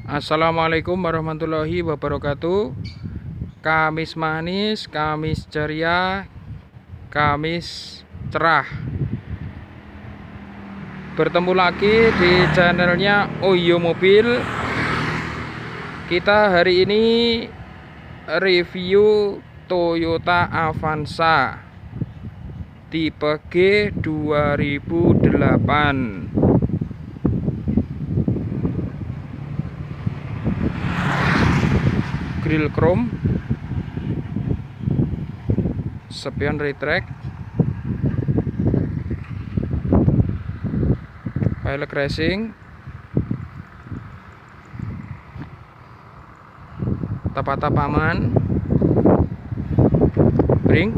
Assalamualaikum warahmatullahi wabarakatuh. Kamis manis, Kamis ceria, Kamis cerah. Bertemu lagi di channelnya Oyo Mobil. Kita hari ini review Toyota Avanza tipe G 2008. Grill chrome, spion retract, pelek racing, tapa-tapa aman, ring,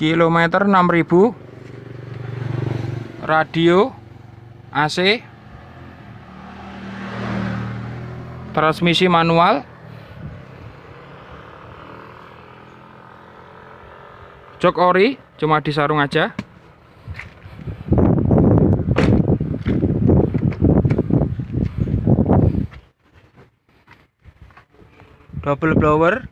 kilometer 6.000, radio, AC, transmisi manual, jok ori, cuma disarung aja. Double blower,